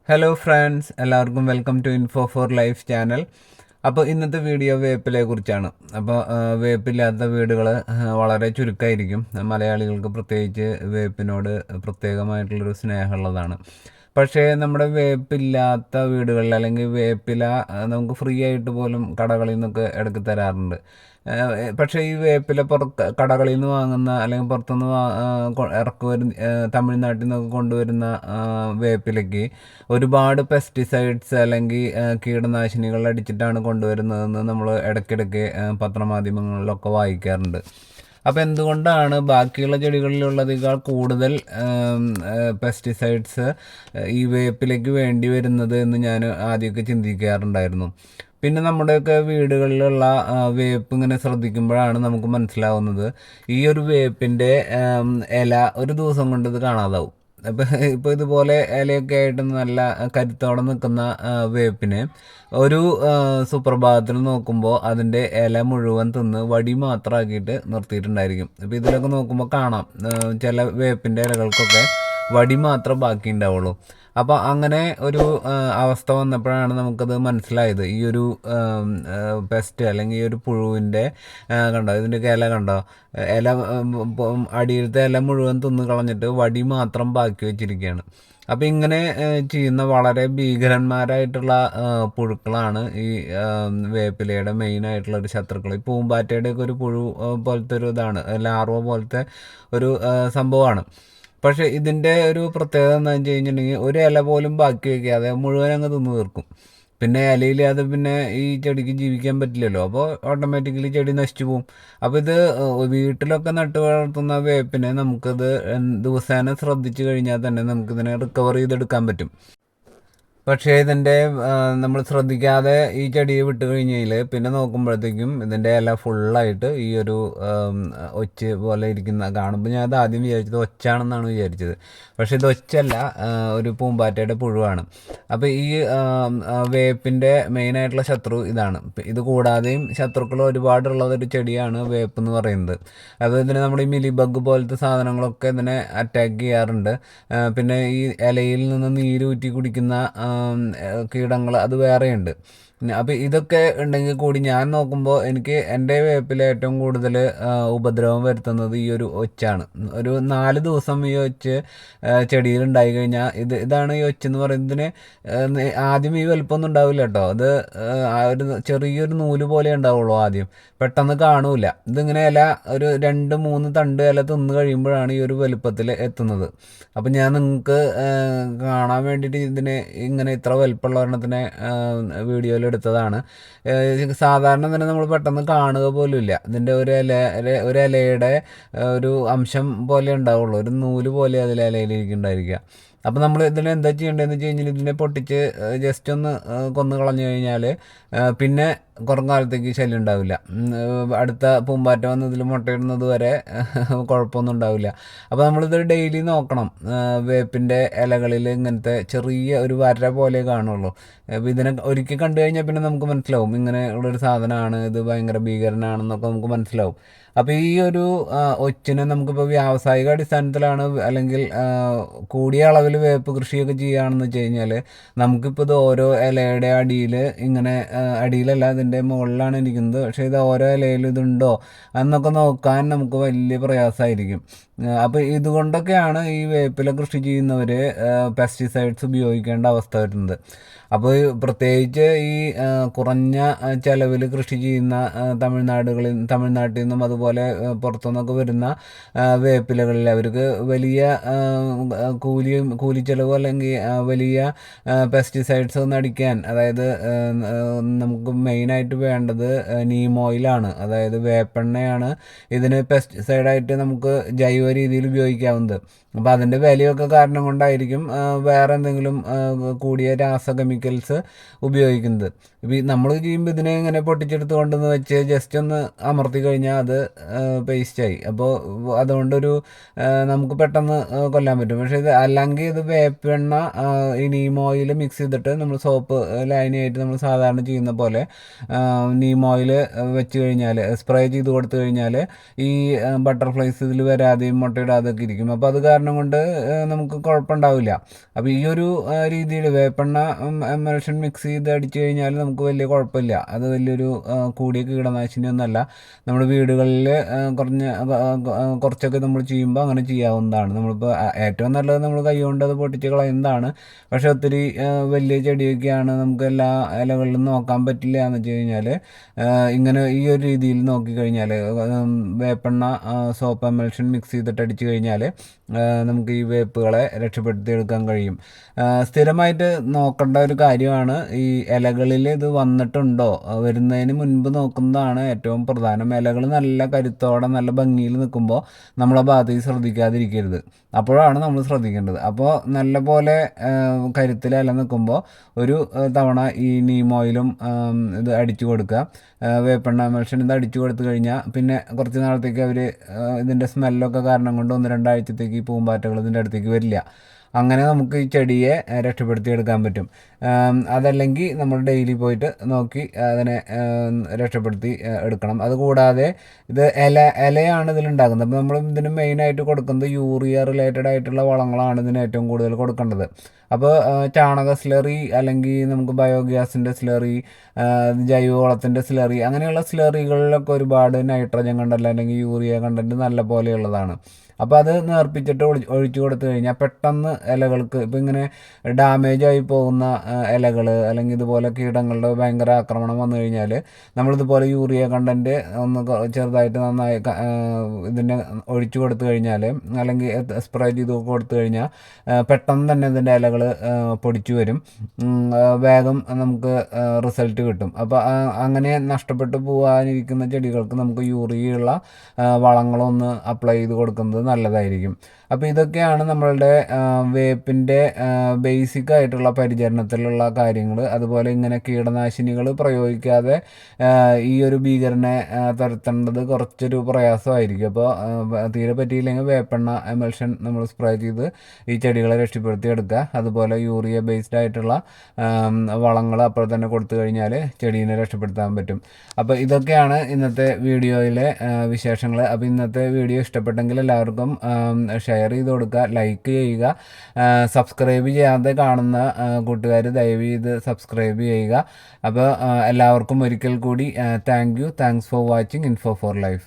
Hello friends, എല്ലാവർക്കും welcome to info for life channel. അപ്പോൾ ഇന്നത്തെ വീഡിയോ വേപ്പിലെ കുറിച്ചാണ്. അപ്പോൾ വേപ്പില്ലാത്ത വീടുകൾ വളരെ ചുരുക്കമായിരിക്കും. മലയാളികൾക്ക് പ്രത്യേകിച്ച് വേപ്പിനോട് പ്രത്യേകമായിട്ടുള്ളൊരു സ്നേഹമുള്ളതാണ്. പക്ഷേ നമ്മുടെ വേപ്പില്ലാത്ത വീടുകളിൽ അല്ലെങ്കിൽ വേപ്പില നമുക്ക് ഫ്രീ ആയിട്ട് പോലും കടകളിൽ നിന്നൊക്കെ എടുക്കി തരാറുണ്ട്. പക്ഷേ ഈ വേപ്പില കടകളിൽ നിന്ന് വാങ്ങുന്ന അല്ലെങ്കിൽ പുറത്തുനിന്ന് ഇറക്കി വരുന്ന തമിഴ്നാട്ടിൽ നിന്നൊക്കെ കൊണ്ടുവരുന്ന വേപ്പിലയ്ക്ക് ഒരുപാട് പെസ്റ്റിസൈഡ്സ് അല്ലെങ്കിൽ കീടനാശിനികൾ അടിച്ചിട്ടാണ് കൊണ്ടുവരുന്നതെന്ന് നമ്മൾ ഇടയ്ക്കിടയ്ക്ക് പത്രമാധ്യമങ്ങളിലൊക്കെ വായിക്കാറുണ്ട്. അപ്പോൾ എന്തുകൊണ്ടാണ് ബാക്കിയുള്ള ചെടികളിലുള്ളതിനേക്കാൾ കൂടുതൽ പെസ്റ്റിസൈഡ്സ് ഈ വേപ്പിലേക്ക് വേണ്ടി വരുന്നത് എന്ന് ഞാൻ ആദ്യമൊക്കെ ചിന്തിക്കാറുണ്ടായിരുന്നു. പിന്നെ നമ്മുടെയൊക്കെ വീടുകളിലുള്ള വേപ്പ് ഇങ്ങനെ ശ്രദ്ധിക്കുമ്പോഴാണ് നമുക്ക് മനസ്സിലാവുന്നത് ഈ ഒരു വേപ്പിൻ്റെ ഇല ഒരു ദിവസം കൊണ്ട് ഇത് കാണാതാവും. ഇപ്പോൾ ഇതുപോലെ ഇലയൊക്കെ ആയിട്ട് നല്ല കരുത്തോടെ നിൽക്കുന്ന വേപ്പിന് ഒരു സുപ്രഭാതത്തിൽ നോക്കുമ്പോൾ അതിൻ്റെ ഇല മുഴുവൻ തിന്ന് വടി മാത്രമാക്കിയിട്ട് നിർത്തിയിട്ടുണ്ടായിരിക്കും. ഇപ്പോൾ ഇതിലൊക്കെ നോക്കുമ്പോൾ കാണാം ചില വേപ്പിൻ്റെ ഇലകൾക്കൊക്കെ വടി മാത്രം ബാക്കി ഉണ്ടാവുള്ളൂ. അപ്പോൾ അങ്ങനെ ഒരു അവസ്ഥ വന്നപ്പോഴാണ് നമുക്കത് മനസ്സിലായത്. ഈ ഒരു പെസ്റ്റ് അല്ലെങ്കിൽ ഈ ഒരു പുഴുവിൻ്റെ കണ്ടോ, ഇതിൻ്റെയൊക്കെ ഇല കണ്ടോ, ഇല അടിയിലത്തെ ഇല മുഴുവൻ തിന്ന് കളഞ്ഞിട്ട് വടി മാത്രം ബാക്കി വെച്ചിരിക്കുകയാണ്. അപ്പോൾ ഇങ്ങനെ ചെയ്യുന്ന വളരെ ഭീകരന്മാരായിട്ടുള്ള പുഴുക്കളാണ് ഈ വേപ്പിലയുടെ മെയിനായിട്ടുള്ള ഒരു ശത്രുക്കൾ. ഈ പൂമ്പാറ്റയുടെയൊക്കെ ഒരു പുഴു പോലത്തെ ഒരു ഇതാണ്, ലാർവ പോലത്തെ ഒരു സംഭവമാണ്. പക്ഷേ ഇതിൻ്റെ ഒരു പ്രത്യേകത എന്താണെന്ന് വെച്ച് കഴിഞ്ഞിട്ടുണ്ടെങ്കിൽ ഒരു ഇല പോലും ബാക്കി വയ്ക്കാതെ മുഴുവൻ അങ്ങ് തിന്ന് തീർക്കും. പിന്നെ ഇലയില്ലാതെ പിന്നെ ഈ ചെടിക്ക് ജീവിക്കാൻ പറ്റില്ലല്ലോ. അപ്പോൾ ഓട്ടോമാറ്റിക്കലി ചെടി നശിച്ചു പോകും. അപ്പോൾ ഇത് വീട്ടിലൊക്കെ നട്ട് വളർത്തുന്ന വേപ്പിനെ നമുക്കത് ദിവസേന ശ്രദ്ധിച്ചു കഴിഞ്ഞാൽ തന്നെ നമുക്കിതിനെ റിക്കവർ ചെയ്തെടുക്കാൻ പറ്റും. പക്ഷേ ഇതിൻ്റെ നമ്മൾ ശ്രദ്ധിക്കാതെ ഈ ചെടിയെ വിട്ട് കഴിഞ്ഞാൽ പിന്നെ നോക്കുമ്പോഴത്തേക്കും ഇതിൻ്റെ ഇല ഫുള്ളായിട്ട് ഈ ഒരു ഒച്ച് പോലെ ഇരിക്കുന്ന കാണുമ്പോൾ ഞാൻ അത് ആദ്യം വിചാരിച്ചത് ഒച്ചാണെന്നാണ് വിചാരിച്ചത്. പക്ഷേ ഇത് ഒച്ചല്ല, ഒരു പൂമ്പാറ്റയുടെ പുഴുവാണ്. അപ്പോൾ ഈ വേപ്പിൻ്റെ മെയിനായിട്ടുള്ള ശത്രു ഇതാണ്. ഇത് കൂടാതെയും ശത്രുക്കൾ ഒരുപാടുള്ളതൊരു ചെടിയാണ് വേപ്പ് എന്ന് പറയുന്നത്. അത് ഇതിനെ നമ്മുടെ ഈ മിലിബഗ് പോലത്തെ സാധനങ്ങളൊക്കെ ഇതിനെ അറ്റാക്ക് ചെയ്യാറുണ്ട്. പിന്നെ ഈ ഇലയിൽ നിന്ന് നീരൂറ്റി കുടിക്കുന്ന കീടങ്ങൾ അത് വേറെയുണ്ട്. അപ്പോൾ ഇതൊക്കെ ഉണ്ടെങ്കിൽ കൂടി ഞാൻ നോക്കുമ്പോൾ എനിക്ക് എൻ്റെ വേപ്പിൽ ഏറ്റവും കൂടുതൽ ഉപദ്രവം വരുത്തുന്നത് ഈ ഒരു ഒച്ചാണ്. ഒരു 4 ദിവസം ഈ ഒച്ച് ചെടിയിൽ ഉണ്ടായി കഴിഞ്ഞാൽ ഇതാണ് ഈ ഒച്ചെന്ന് പറയുന്നതിന് ആദ്യം ഈ വലുപ്പമൊന്നും ഉണ്ടാവില്ല കേട്ടോ. അത് ഒരു ചെറിയൊരു നൂല് പോലെ ഉണ്ടാവുള്ളൂ ആദ്യം, പെട്ടെന്ന് കാണൂല. ഇതിങ്ങനെ ഇല ഒരു 2-3 തണ്ട് ഇല തിന്ന് കഴിയുമ്പോഴാണ് ഈ ഒരു വലുപ്പത്തിൽ എത്തുന്നത്. അപ്പം ഞാൻ നിങ്ങൾക്ക് കാണാൻ വേണ്ടിയിട്ട് ഇതിന് ഇങ്ങനെ ഇത്ര വലുപ്പമുള്ള ഒരെണ്ണത്തിനെ വീഡിയോയിൽ എടുത്തതാണ്. സാധാരണ തന്നെ നമ്മൾ പെട്ടെന്ന് കാണുക പോലും ഇല്ല. ഇതിൻ്റെ ഒരു ഇലയുടെ ഒരു അംശം പോലെ ഉണ്ടാവുള്ളൂ, ഒരു നൂല് പോലെ അതിൽ ഇലയിലിരിക്കുന്നുണ്ടായിരിക്കുക. അപ്പോൾ നമ്മൾ ഇതിനെ എന്താ ചെയ്യേണ്ടതെന്ന് വെച്ച് കഴിഞ്ഞാൽ ഇതിനെ പൊട്ടിച്ച് ജസ്റ്റ് ഒന്ന് കൊന്നു കളഞ്ഞു കഴിഞ്ഞാൽ പിന്നെ കുറേ കാലത്തേക്ക് ശല്യം ഉണ്ടാവില്ല. അടുത്ത പൂമ്പാറ്റ വന്ന് ഇതിൽ മുട്ടയിടുന്നത് വരെ കുഴപ്പമൊന്നും ഉണ്ടാവില്ല. അപ്പോൾ നമ്മളിത് ഡെയിലി നോക്കണം. വേപ്പിൻ്റെ ഇലകളിൽ ഇങ്ങനത്തെ ചെറിയ ഒരു വര പോലെ കാണുള്ളൂ. അപ്പോൾ ഇതിനെ ഒരിക്കൽ കണ്ടു കഴിഞ്ഞാൽ പിന്നെ നമുക്ക് മനസ്സിലാവും ഇങ്ങനെ ഉള്ളൊരു സാധനമാണ്, ഇത് ഭയങ്കര ഭീകരനാണെന്നൊക്കെ നമുക്ക് മനസ്സിലാവും. അപ്പോൾ ഈ ഒരു ഒച്ചിനെ നമുക്കിപ്പോൾ വ്യാവസായിക അടിസ്ഥാനത്തിലാണ് അല്ലെങ്കിൽ കൂടിയ അളവിൽ വേപ്പ് കൃഷിയൊക്കെ ചെയ്യുകയാണെന്ന് വെച്ച് കഴിഞ്ഞാൽ നമുക്കിപ്പോൾ ഇത് ഓരോ ഇലയുടെ അടിയിൽ ഇങ്ങനെ അടിയിലല്ല ഇതിൻ്റെ മുകളിലാണ് ഇരിക്കുന്നത്. പക്ഷേ ഇത് ഓരോ ഇലയിൽ ഇതുണ്ടോ എന്നൊക്കെ നോക്കാൻ നമുക്ക് വലിയ പ്രയാസമായിരിക്കും. അപ്പോൾ ഇതുകൊണ്ടൊക്കെയാണ് ഈ വേപ്പില കൃഷി ചെയ്യുന്നവർ പെസ്റ്റിസൈഡ്സ് ഉപയോഗിക്കേണ്ട അവസ്ഥ വരുന്നത്. അപ്പോൾ പ്രത്യേകിച്ച് ഈ കുറഞ്ഞ ചിലവിൽ കൃഷി ചെയ്യുന്ന തമിഴ്നാട്ടിൽ നിന്നും അതുപോലെ പുറത്തുനിന്നൊക്കെ വരുന്ന വേപ്പിലകളിൽ അവർക്ക് വലിയ കൂലി ചിലവ് അല്ലെങ്കിൽ വലിയ പെസ്റ്റിസൈഡ്സ് ഒന്നും അടിക്കാൻ, അതായത് നമുക്ക് മെയിനായിട്ട് വേണ്ടത് നീം ഓയിലാണ്, അതായത് വേപ്പെണ്ണയാണ് ഇതിന് പെസ്റ്റിസൈഡായിട്ട് നമുക്ക് ജൈവ രീതിയിൽ ഉപയോഗിക്കാവുന്നത്. അപ്പോൾ അതിൻ്റെ വിലയൊക്കെ കാരണം കൊണ്ടായിരിക്കും വേറെ എന്തെങ്കിലും കൂടിയ കെമിക്കൽസ് ഉപയോഗിക്കുന്നത്. ഇപ്പോൾ നമ്മൾ ചെയ്യുമ്പോൾ ഇതിനെ ഇങ്ങനെ പൊട്ടിച്ചെടുത്ത് കൊണ്ടുവന്ന് വെച്ച് ജസ്റ്റ് ഒന്ന് അമർത്തി കഴിഞ്ഞാൽ അത് പേസ്റ്റായി. അപ്പോൾ അതുകൊണ്ടൊരു നമുക്ക് പെട്ടെന്ന് കൊല്ലാൻ പറ്റും. പക്ഷേ ഇത് അല്ലെങ്കിൽ ഇത് വേപ്പെണ്ണ ഈ നീം ഓയിൽ മിക്സ് ചെയ്തിട്ട് നമ്മൾ സോപ്പ് ലൈനായിട്ട് നമ്മൾ സാധാരണ ചെയ്യുന്ന പോലെ നീം ഓയിൽ വെച്ച് കഴിഞ്ഞാൽ സ്പ്രേ ചെയ്ത് കൊടുത്തു കഴിഞ്ഞാൽ ഈ ബട്ടർഫ്ലൈസ് ഇതിൽ വരാതെയും മുട്ടയിടാതെയൊക്കെ ഇരിക്കും. അപ്പോൾ അത് കാരണം കൊണ്ട് നമുക്ക് കുഴപ്പമുണ്ടാവില്ല. അപ്പോൾ ഈ ഒരു രീതിയിൽ വേപ്പെണ്ണ എമൽഷൻ മിക്സ് ചെയ്ത് അടിച്ചു കഴിഞ്ഞാൽ നമുക്ക് വലിയ കുഴപ്പമില്ല. അത് വലിയൊരു കൂടിയ കീടനാശിനിയൊന്നുമല്ല. നമ്മുടെ വീടുകളിൽ കുറച്ചൊക്കെ നമ്മൾ ചെയ്യുമ്പോൾ അങ്ങനെ ചെയ്യാവുന്നതാണ്. നമ്മളിപ്പോൾ ഏറ്റവും നല്ലത് നമ്മൾ കൈ കൊണ്ട് അത് പൊട്ടിച്ച് കളയുന്നതാണ്. പക്ഷെ ഒത്തിരി വലിയ ചെടിയൊക്കെയാണ്, നമുക്ക് എല്ലാ ഇലകളിലും നോക്കാൻ പറ്റില്ല എന്ന് വെച്ച് കഴിഞ്ഞാൽ ഇങ്ങനെ ഈ ഒരു രീതിയിൽ നോക്കിക്കഴിഞ്ഞാൽ വേപ്പെണ്ണ സോപ്പ് എമൽഷൻ മിക്സ് ചെയ്തിട്ട് അടിച്ചു കഴിഞ്ഞാൽ നമുക്ക് ഈ വേപ്പുകളെ രക്ഷപ്പെടുത്തിയെടുക്കാൻ കഴിയും. സ്ഥിരമായിട്ട് നോക്കേണ്ട ഒരു കാര്യമാണ് ഈ ഇലകളിൽ ഇത് വന്നിട്ടുണ്ടോ, വരുന്നതിന് മുൻപ് നോക്കുന്നതാണ് ഏറ്റവും പ്രധാനം. ഇലകൾ നല്ല കരുത്തോടെ നല്ല ഭംഗിയിൽ നിൽക്കുമ്പോൾ നമ്മളെ ഭാഗത്തേക്ക് ശ്രദ്ധിക്കാതിരിക്കരുത്, അപ്പോഴാണ് നമ്മൾ ശ്രദ്ധിക്കേണ്ടത്. അപ്പോൾ നല്ല പോലെ കരുത്തിൽ ഇല നിൽക്കുമ്പോൾ ഒരു തവണ ഈ നീം ഓയിലും ഇത് അടിച്ചു കൊടുക്കുക. വേപ്പെണ്ണ എമൽഷൻ ഇത് അടിച്ചു കൊടുത്തു കഴിഞ്ഞാൽ പിന്നെ കുറച്ച് നാളത്തേക്ക് അവർ ഇതിൻ്റെ സ്മെല്ലൊക്കെ കാരണം കൊണ്ട് 1-2 ആഴ്ചത്തേക്ക് ഈ പൂമ്പാറ്റകൾ ഇതിൻ്റെ അടുത്തേക്ക് വരില്ല. അങ്ങനെ നമുക്ക് ഈ ചെടിയെ രക്ഷപ്പെടുത്തിയെടുക്കാൻ പറ്റും. അതല്ലെങ്കിൽ നമ്മൾ ഡെയിലി പോയിട്ട് നോക്കി അതിനെ രക്ഷപ്പെടുത്തി എടുക്കണം. അതുകൂടാതെ ഇത് ഇലയാണ് ഇതിലുണ്ടാക്കുന്നത്. അപ്പോൾ നമ്മൾ ഇതിന് മെയിനായിട്ട് കൊടുക്കുന്നത് യൂറിയ റിലേറ്റഡ് ആയിട്ടുള്ള വളങ്ങളാണ് ഇതിന് ഏറ്റവും കൂടുതൽ കൊടുക്കേണ്ടത്. അപ്പോൾ ചാണക സ്ലറി അല്ലെങ്കിൽ നമുക്ക് ബയോഗ്യാസിൻ്റെ സ്ലറി, ജൈവവളത്തിൻ്റെ സ്ലറി, അങ്ങനെയുള്ള സ്ലറികളിലൊക്കെ ഒരുപാട് നൈട്രജൻ കണ്ടന്റ് അല്ലെങ്കിൽ യൂറിയ കണ്ടന്റ് നല്ല പോലെയുള്ളതാണ്. അപ്പോൾ അത് നേർപ്പിച്ചിട്ട് ഒഴിച്ചു കൊടുത്തു കഴിഞ്ഞാൽ പെട്ടെന്ന് ഇലകൾക്ക് ഇപ്പോൾ ഇങ്ങനെ ഡാമേജ് ആയി പോകുന്ന ഇലകൾ അല്ലെങ്കിൽ ഇതുപോലെ കീടങ്ങളുടെ ഭയങ്കര ആക്രമണം വന്നു കഴിഞ്ഞാൽ നമ്മളിതുപോലെ യൂറിയ കണ്ടൻറ്റ് ഒന്ന് ചെറുതായിട്ട് നന്നായി ഇതിൻ്റെ ഒഴിച്ചു കൊടുത്തു കഴിഞ്ഞാൽ അല്ലെങ്കിൽ സ്പ്രേ ചെയ്ത് കൊടുത്തു കഴിഞ്ഞാൽ പെട്ടെന്ന് തന്നെ ഇതിൻ്റെ ഇലകൾ പൊടിച്ചു വരും, വേഗം നമുക്ക് റിസൾട്ട് കിട്ടും. അപ്പോൾ അങ്ങനെ നഷ്ടപ്പെട്ടു പോകാനിരിക്കുന്ന ചെടികൾക്ക് നമുക്ക് യൂറിയുള്ള വളങ്ങളൊന്ന് അപ്ലൈ ചെയ്ത് കൊടുക്കുന്നത് നല്ലതായിരിക്കും. അപ്പോൾ ഇതൊക്കെയാണ് നമ്മളുടെ വേപ്പിൻ്റെ ബേസിക് ആയിട്ടുള്ള പരിചരണത്തിലുള്ള കാര്യങ്ങൾ. അതുപോലെ ഇങ്ങനെ കീടനാശിനികൾ പ്രയോഗിക്കാതെ ഈ ഒരു ഭീകരനെ തുരത്തേണ്ടത് കുറച്ചൊരു പ്രയാസമായിരിക്കും. അപ്പോൾ തീരെ പറ്റിയില്ലെങ്കിൽ വേപ്പെണ്ണ എമൽഷൻ നമ്മൾ സ്പ്രേ ചെയ്ത് ഈ ചെടികളെ രക്ഷപ്പെടുത്തി എടുക്കുക. അതുപോലെ യൂറിയ ബേസ്ഡ് ആയിട്ടുള്ള വളങ്ങൾ അപ്പോൾ തന്നെ കൊടുത്തു കഴിഞ്ഞാൽ ചെടീനെ രക്ഷപ്പെടുത്താൻ പറ്റും. അപ്പോൾ ഇതൊക്കെയാണ് ഇന്നത്തെ വീഡിയോയിലെ വിശേഷങ്ങൾ. അപ്പോൾ ഇന്നത്തെ വീഡിയോ ഇഷ്ടപ്പെട്ടെങ്കിൽ എല്ലാവർക്കും ഷെയർ ചെയ്ത് കൊടുക്കുക, ലൈക്ക് ചെയ്യുക. സബ്സ്ക്രൈബ് ചെയ്യാതെ കാണുന്ന കൂട്ടുകാർ ദയവ് ചെയ്ത് സബ്സ്ക്രൈബ് ചെയ്യുക. അപ്പോൾ എല്ലാവർക്കും ഒരിക്കൽ കൂടി thanks for watching info for life.